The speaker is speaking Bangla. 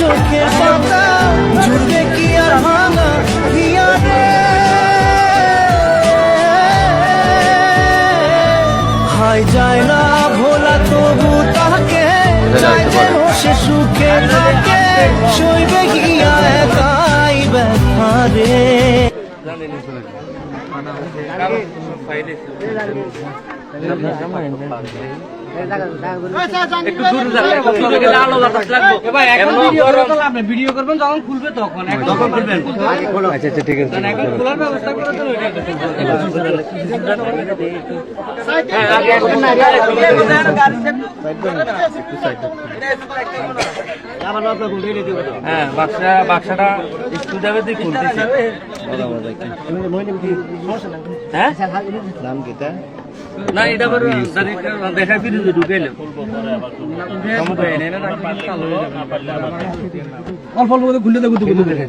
চোখের পাতা জুড়বে কি আর ভাঙা হিয়া রে হাই যায় না ভোলা তবু তাকে যায় যেন সে সুখে থাকে সইবে গিয়া একাই ব্যথা রে ভিডিও করবেন যখন খুলবে তখন আচ্ছা আচ্ছা ঠিক আছে এখন খোলার ব্যবস্থা করে হ্যাঁ বাক্সাটা স্কুল যাবে তুই খুলতেছি হ্যাঁ নাম কি না এটা দেখা ফিরে ঢুকাইলে অল্প অল্প করে খুলে দেখো দেখে